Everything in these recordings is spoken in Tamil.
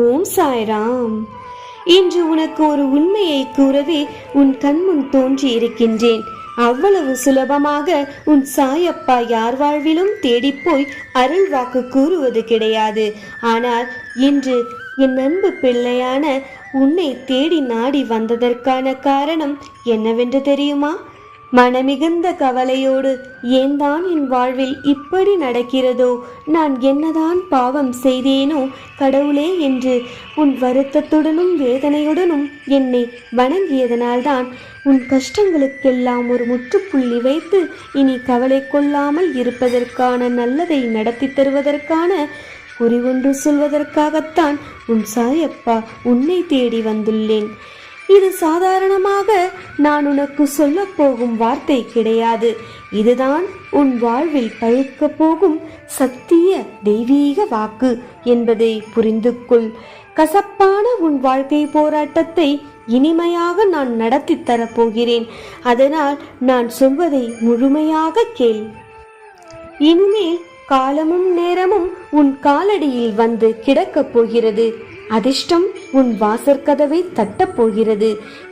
ஓம் சாய்ராம். இன்று உனக்கு ஒரு உண்மையை கூறவே உன் கண்முன் தோன்றி இருக்கின்றேன். அவ்வளவு சுலபமாக உன் சாயப்பா யார் வாழ்விலும் தேடிப்போய் அருள் வாக்கு கூறுவது கிடையாது. ஆனால் இன்று என் அன்பு பிள்ளையான உன்னை தேடி நாடி வந்ததற்கான காரணம் என்னவென்று தெரியுமா? மனமிகுந்த கவலையோடு ஏன் தான் என் வாழ்வில் இப்படி நடக்கிறதோ, நான் என்னதான் பாவம் செய்தேனோ கடவுளே என்று உன் வருத்தத்துடனும் வேதனையுடனும் என்னை வணங்கியதனால்தான் உன் கஷ்டங்களுக்கெல்லாம் ஒரு முற்றுப்புள்ளி வைத்து இனி கவலை கொள்ளாமல் இருப்பதற்கான நல்லதை நடத்தி தருவதற்கான குறி ஒன்று சொல்வதற்காகத்தான் உன் சாயப்பா உன்னை தேடி வந்துள்ளேன். இது சாதாரணமாக நான் உனக்கு சொல்ல போகும் வார்த்தை கிடையாது. இதுதான் உன் வாழ்வில் பழிக்க போகும் சத்திய தெய்வீக வாக்கு என்பதை புரிந்து கொள். கசப்பான உன் வாழ்க்கை போராட்டத்தை இனிமையாக நான் நடத்தி தரப்போகிறேன். அதனால் நான் சொல்வதை முழுமையாக கேள். இனிமேல் காலமும் நேரமும் உன் காலடியில் வந்து கிடக்கப் போகிறது. அதிர்ஷ்டம் உன் வாசற்கதவை தட்டப் போகிறது.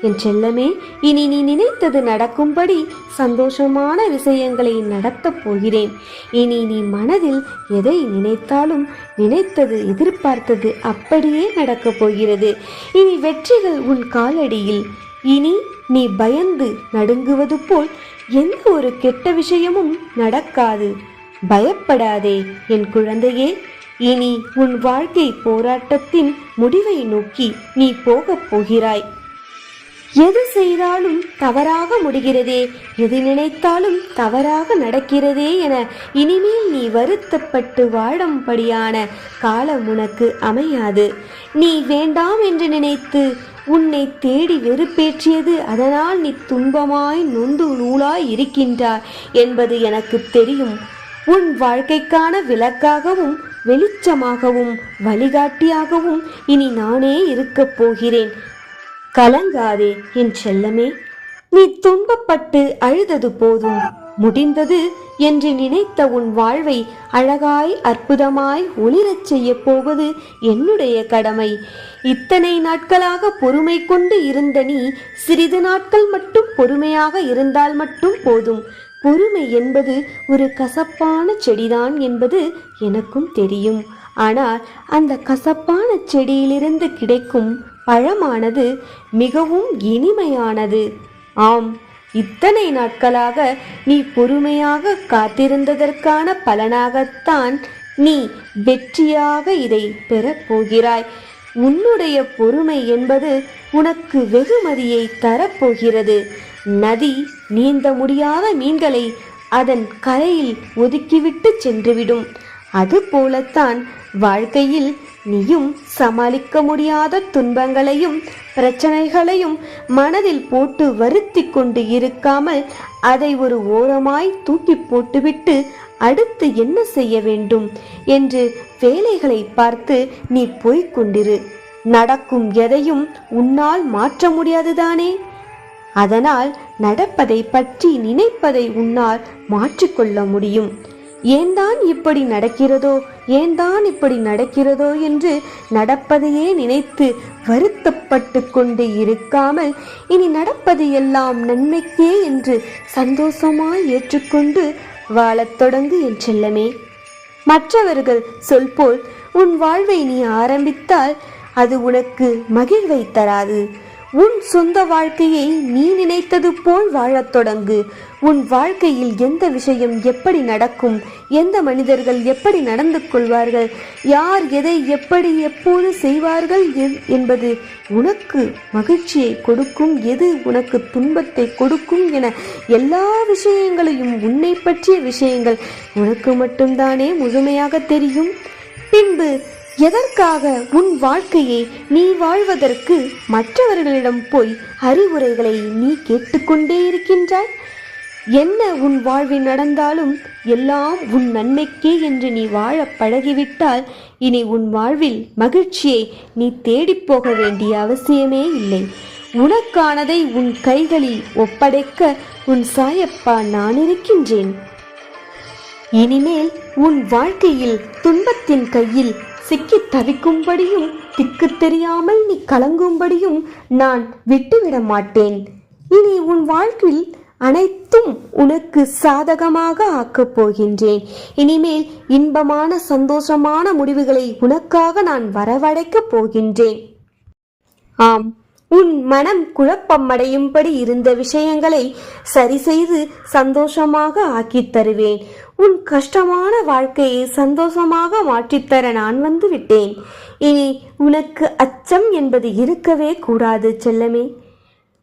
என் செல்லமே, இனி நீ நினைத்தது நடக்கும்படி சந்தோஷமான விஷயங்களை நடத்தப் போகிறேன். இனி நீ மனதில் எதை நினைத்தாலும் நினைத்தது எதிர்பார்த்தது அப்படியே நடக்கப் போகிறது. இனி வெற்றிகள் உன் காலடியில். இனி நீ பயந்து நடுங்குவது போல் எந்த ஒரு கெட்ட விஷயமும் நடக்காது. பயப்படாதே என் குழந்தையே. இனி உன் வாழ்க்கை போராட்டத்தின் முடிவை நோக்கி நீ போகப் போகிறாய். எது செய்தாலும் தவறாக முடிகிறதே, எது நினைத்தாலும் தவறாக நடக்கிறதே என இனிமேல் நீ வருத்தப்பட்டு வாழும்படியான காலம் உனக்கு அமையாது. நீ வேண்டாம் என்று நினைத்து உன்னை தேடி வெறுப்பேற்றியது, அதனால் நீ துன்பமாய் நொந்து நூலாய் இருக்கின்றாய் என்பது எனக்கு தெரியும். உன் வாழ்க்கைக்கான விளக்காகவும் வெளிச்சமாகவும் வழிகாட்டியாகவும் இனி நானே இருக்கப் போகிறேன். கலங்காதே என் செல்லமே. நீ துன்பப்பட்டு அழுதது போதும், முடிந்தது என்று நினைத்த உன் வாழ்வை அழகாய் அற்புதமாய் ஒளிரச் செய்ய போவது என்னுடைய கடமை. இத்தனை நாட்களாக பொறுமை கொண்டு இருந்த நீ சிறிது நாட்கள் மட்டும் பொறுமையாக இருந்தால் மட்டும் போதும். பொறுமை என்பது ஒரு கசப்பான செடிதான் என்பது எனக்கும் தெரியும். ஆனால் அந்த கசப்பான செடியிலிருந்து கிடைக்கும் பழமானது மிகவும் இனிமையானது. ஆம், இத்தனை நாட்களாக நீ பொறுமையாக காத்திருந்ததற்கான பலனாகத்தான் நீ வெற்றியாக இதை பெறப்போகிறாய். உன்னுடைய பொறுமை என்பது உனக்கு வெகுமதியை தரப்போகிறது. நதி நீந்த முடியாத மீன்களை அதன் கரையில் ஒதுக்கிவிட்டு சென்றுவிடும். அதுபோலத்தான் வாழ்க்கையில் நீயும் சமாளிக்க முடியாத துன்பங்களையும் பிரச்சனைகளையும் மனதில் போட்டு வருத்தி கொண்டு இருக்காமல் அதை ஒரு ஓரமாய் தூக்கி போட்டுவிட்டு அடுத்து என்ன செய்ய வேண்டும் என்று வேலைகளை பார்த்து நீ போய்கொண்டிரு. நடக்கும் எதையும் உன்னால் மாற்ற முடியாதுதானே? அதனால் நடப்பதை பற்றி நினைப்பதை உன்னால் மாற்றிக்கொள்ள முடியும். ஏன்தான் இப்படி நடக்கிறதோ, ஏன்தான் இப்படி நடக்கிறதோ என்று நடப்பதையே நினைத்து வருத்தப்பட்டு கொண்டு இருக்காமல் இனி நடப்பது எல்லாம் நன்மைக்கே என்று சந்தோஷமாய் ஏற்றுக்கொண்டு வாழத் தொடங்கு என் செல்லமே. மற்றவர்கள் சொல் போல் உன் வாழ்வை நீ ஆரம்பித்தால் அது உனக்கு மகிழ்வை தராது. உன் சொந்த வாழ்க்கையை நீ நினைத்தது போல் வாழத் தொடங்கு. உன் வாழ்க்கையில் எந்த விஷயம் எப்படி நடக்கும், எந்த மனிதர்கள் எப்படி நடந்து கொள்வார்கள், யார் எதை எப்படி எப்போது செய்வார்கள் என்பது உனக்கு மகிழ்ச்சியை கொடுக்கும், எது உனக்கு துன்பத்தை கொடுக்கும் என எல்லா விஷயங்களையும், உன்னை பற்றிய விஷயங்கள் உனக்கு மட்டும்தானே முழுமையாக தெரியும். பின்பு எதற்காக உன் வாழ்க்கையை நீ வாழ்வதற்கு மற்றவர்களிடம் போய் அறிவுரைகளை நீ கேட்டுக்கொண்டே இருக்கின்றாய்? என்ன உன் வாழ்வில் நடந்தாலும் எல்லாம் உன் நன்மைக்கே என்று நீ வாழ பழகிவிட்டால் இனி உன் வாழ்வில் மகிழ்ச்சியை நீ தேடிப்போக வேண்டிய அவசியமே இல்லை. உனக்கானதை உன் கைகளில் ஒப்படைக்க உன் சாயப்பா நான் இருக்கின்றேன். இனிமேல் உன் வாழ்க்கையில் துன்பத்தின் கையில் சிக்கி தவிக்கும்படியும் திக்கு தெரியாமல் நீ கலங்கும்படியும் நான் விட்டுவிட மாட்டேன். இனி உன் வாழ்வில் அனைத்தும் உனக்கு சாதகமாக ஆக்கப் போகின்றேன். இனிமேல் இன்பமான சந்தோஷமான முடிவுகளை உனக்காக நான் வரவழைக்கப் போகின்றேன். ஆம், உன் மனம் குழப்பமடையும்படி இருந்த விஷயங்களை சரி செய்து சந்தோஷமாக ஆக்கித் தருவேன். உன் கஷ்டமான வாழ்க்கையை சந்தோஷமாக மாற்றித்தர நான் வந்து விட்டேன். இனி உனக்கு அச்சம் என்பது இருக்கவே கூடாது செல்லமே.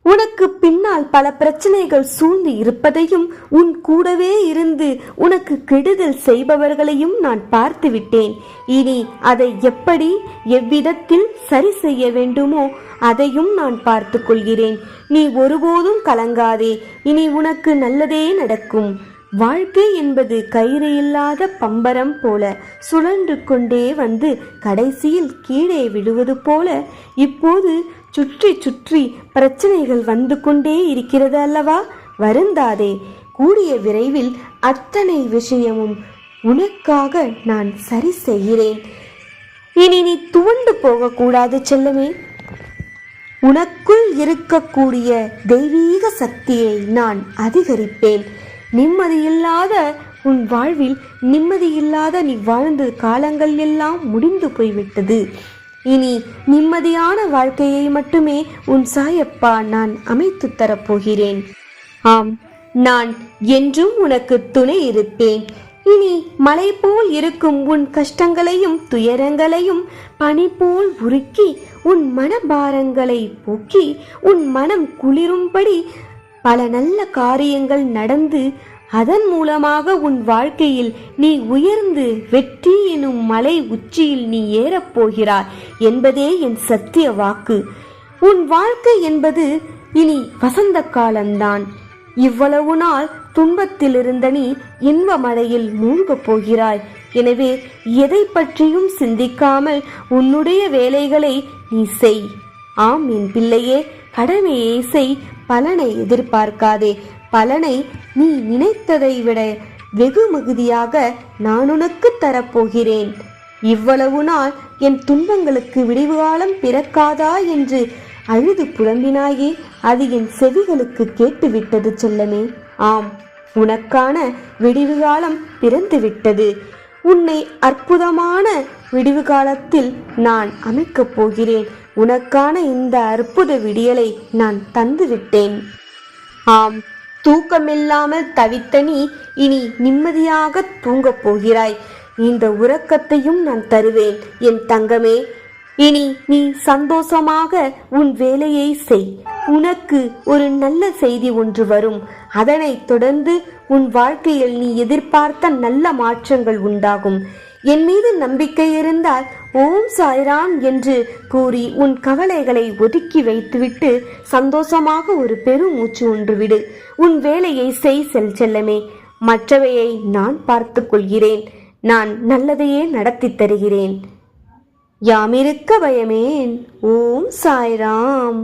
உனக்கு பின்னால் பல பிரச்சனைகள் சூழ்ந்து இருப்பதையும் உன் கூடவே இருந்து உனக்கு கெடுதல் செய்பவர்களையும் நான் பார்த்து விட்டேன். இனி அதை எப்படி எவ்விதத்தில் சரி செய்ய வேண்டுமோ அதையும் நான் பார்த்து கொள்கிறேன். நீ ஒருபோதும் கலங்காதே. இனி உனக்கு நல்லதே நடக்கும். வாழ்க்கை என்பது கயிறு இல்லாத பம்பரம் போல சுழன்று கொண்டே வந்து கடைசியில் கீழே விழுவது போல இப்போது சுற்றி சுற்றி பிரச்சனைகள் வந்து கொண்டே இருக்கிறது அல்லவா? வருந்தாதே. கூடிய விரைவில் அத்தனை விஷயமும் உனக்காக நான் சரி செய்கிறேன். இனி நீ துவண்டு போகக்கூடாது செல்லமே. உனக்குள் இருக்கக்கூடிய தெய்வீக சக்தியை நான் அதிகரிப்பேன். நிம்மதியில்லாத உன் வாழ்வில் நிம்மதியில்லாத நீ வாழ்ந்த காலங்கள் எல்லாம் முடிந்து போய்விட்டது. இனி நிம்மதியான வாழ்க்கையை மட்டுமே உன் சாயப்பா நான் அமைத்து தரப்போகிறேன். ஆம், நான் என்றும் உனக்கு துணை இருப்பேன். இனி மலை போல் இருக்கும் உன் கஷ்டங்களையும் துயரங்களையும் பனி போல் உருக்கி உன் மனபாரங்களை போக்கி உன் மனம் குளிரும்படி பல நல்ல காரியங்கள் நடந்து அதன் மூலமாக உன் வாழ்க்கையில் நீ உயர்ந்து வெற்றி எனும் மலை உச்சியில் நீ ஏறப்போகிறாய் என்பதே என் சத்திய வாக்கு. உன் வாழ்க்கை என்பது இனி வசந்த காலம்தான். இவ்வளவு நாள் துன்பத்தில் இருந்த நீ இன்ப மழையில் மூழ்கப் போகிறாய். எனவே எதை பற்றியும் சிந்திக்காமல் உன்னுடைய வேலைகளை நீ செய். ஆம் என் பிள்ளையே, கடமையை செய். பலனை எதிர்பார்க்காதே. பலனை நீ நினைத்ததை விட வெகு மிகுதியாக நான் உனக்கு தரப்போகிறேன். இவ்வளவு நாள் என் துன்பங்களுக்கு விடிவு காலம் பிறக்காதா என்று அழுது புலம்பினாயே, அது என் செவிகளுக்கு கேட்டுவிட்டது செல்லமே. ஆம், உனக்கான விடிவு காலம் பிறந்து விட்டது. உன்னை அற்புதமான விடிவு காலத்தில் நான் அமைக்கப் போகிறேன். உனக்கான இந்த அற்புத விடியலை நான் தந்து விட்டேன். ஆம், தூக்கமில்லாமல் தவித்த நீ இனி நிம்மதியாக தூங்கப் போகிறாய். இந்த உறக்கத்தையும் நான் தருவேன் என் தங்கமே. இனி நீ சந்தோஷமாக உன் வேலையை செய். உனக்கு ஒரு நல்ல செய்தி ஒன்று வரும். அதனைத் தொடர்ந்து உன் வாழ்க்கையில் நீ எதிர்பார்த்த நல்ல மாற்றங்கள் உண்டாகும். என் மீது நம்பிக்கை இருந்தால் ஓம் சாய்ராம் என்று கூறி உன் கவலைகளை ஒதுக்கி வைத்துவிட்டு சந்தோஷமாக ஒரு பெருமூச்சு ஒன்று விடு. உன் வேலையை செய் செல்லமே. மற்றவையை நான் பார்த்து கொள்கிறேன். நான் நல்லதையே நடத்தி தருகிறேன். யாமிருக்க பயமேன். ஓம் சாய்ராம்.